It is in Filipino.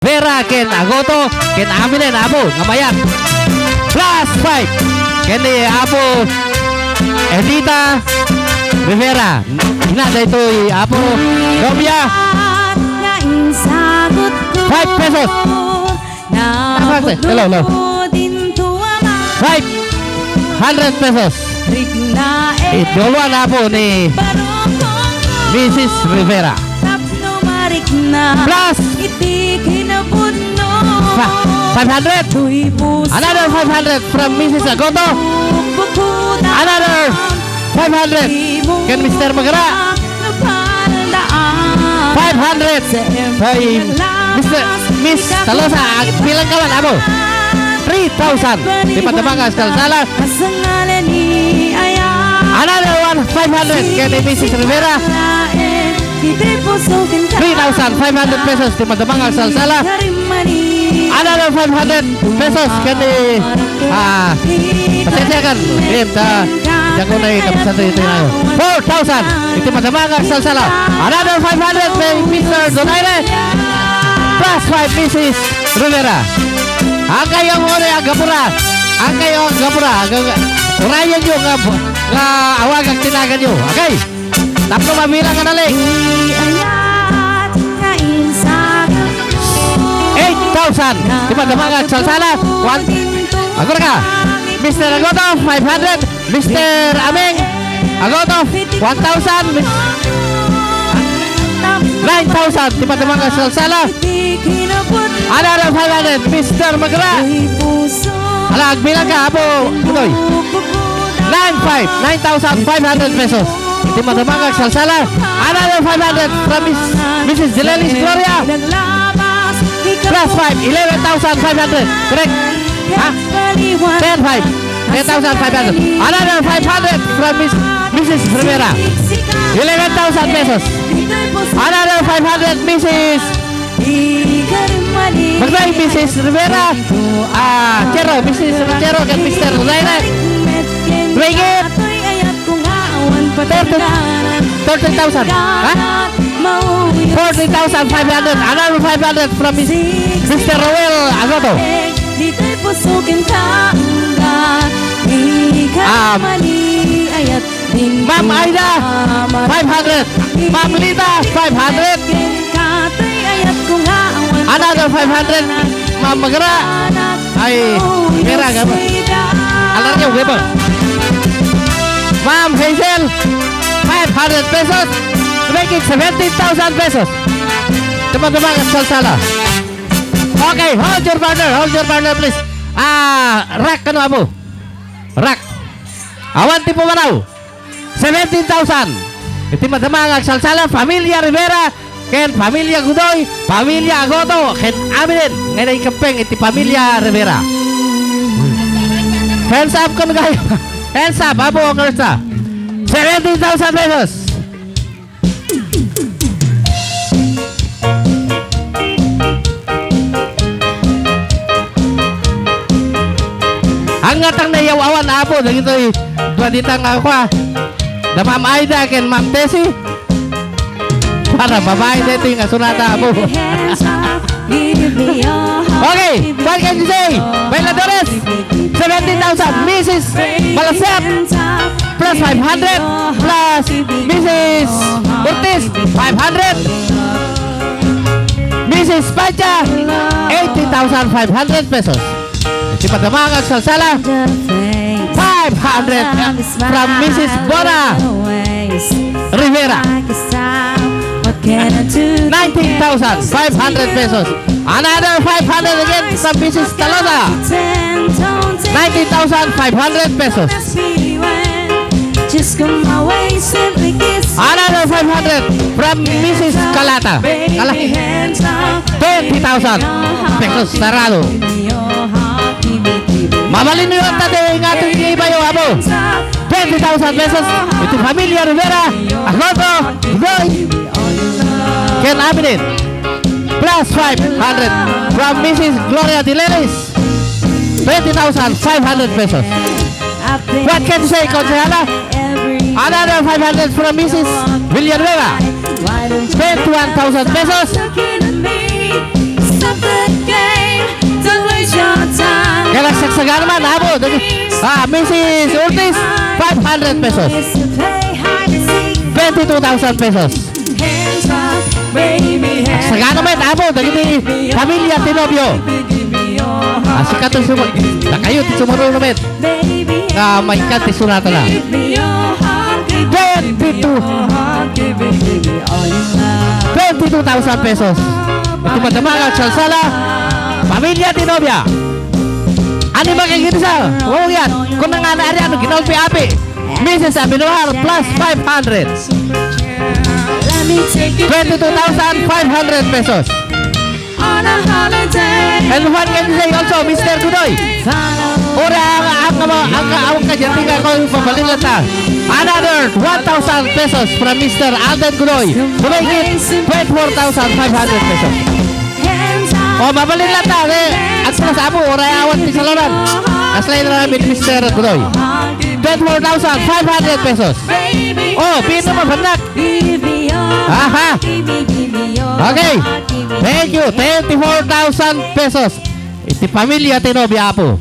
Vera ken agoto ken aminen abo ngamayan plus 5 ken ni abo Edita Rivera ina dito abo Robia 5 pesos hello 500 pesos idoluan abo ni Mrs. Rivera plus 500 another 500 from Mrs. Agoto another 500 can Mr. Magara 500 by Mr. Miss Talosa bilang kawan abo 3,000 di Pandamangas Kalsala another 500 can Mrs. Rivera 3,500 pesos di Pandamangas Kalsala another 500 pesos kan di pasensyakan jago na itapasan ito na 4,000 iti Pandamangas Kalsala another 500 by Mr. Donaire plus 5 Mrs. Rivera ang kayong agapura urayan nyo nga awag ang tinagan nyo okay tapos mabilang ka naling 8,000 di Pandamangas Kalsala agora ka Mr. Agoto 500 Mr. Ameng Agoto 1,000 9,000 di Pandamangas Kalsala another 500 Mr. Magara alag bilang ka abo Budoy 9,500 pesos di Pandamangas Kalsala another 500 from Mrs. Dilelis Gloria plus 5 11,500 correct ha 10,500 another 500 from Mrs. Rivera 11,000 pesos another 500 Mrs. Magdai Mrs. Rivera Chero Mrs. Chero kan Mr. Zaina ringgit 30,000 ha 40,500 another 500 from Mr. Roel Agoto Ma'am Aida 500 Ma'am Lita 500 another 500 Ma'am Magara ay pera gaba alarnya gaba Ma'am Hazel 500 pesos make it 17,000 pesos teman-teman Kalsala okay hold your partner please rak kanu abu rak awan tipu manau 17,000 teman-teman Kalsala familia Rivera ken familia Gudoy familia Agoto ken aminin ngayon kempeng iti familia Rivera hands up kanu kayo hands up abu kerja 17,000 pesos hangatang na yawawan abo dagito dua ditang ako da Ma'am Aida ken Ma'am Tessie para babae dito yung asunata abo okay what can you say bailadores 17,000 Mrs. Malasep plus 500 plus Mrs. Ortiz 500 Mrs. Pacha 80,500 pesos di Pandamangas Kalsala 500 from Mrs. Bona Rivera 19,500 pesos another 500 again from Mrs. Talosa 19,500 pesos another 500 from Mrs. Kalata 20,000 pesos sarado mamalin nyo tadi ingatong ibayo abo 20,000 pesos itu familia Rivera Agoto Goy Ken Aminin plus 500 from Mrs. Gloria Dileris 20,500 pesos what can you say Konsehala another 500 from Mrs. Villanueva 21,000 pesos Abo, Mrs. Ortiz, 500 pesos. 22,000 pesos. Saka naman, abo, dagiti Pamilya Tinobio. Sikat ang sumunod. Kayo, sumunod naman. May ikat, sunata na. 22,000 pesos. Ito madamagang salsala. Pamilya Tinobia. Ano ba kang ginisa? Oo yan. Kung nanganari ano, ginolpi-api. Mrs. Abinoar plus 500. 22,500 pesos. And what can you say also, Mr. Gudoy? Ora ang kajantinga ko yung pabalilata. Another 1,000 pesos from Mr. Alden Gudoy to make it 24,500 pesos. O, mabalilata. At sa abo, ora awan ti saluran. Kaslay na namin Mr. Gudoy. 24,500 pesos. Oh, pino mo bandak. Aha. Okay. Thank you. 24,000 pesos. Iti Pamilya Tinobia po.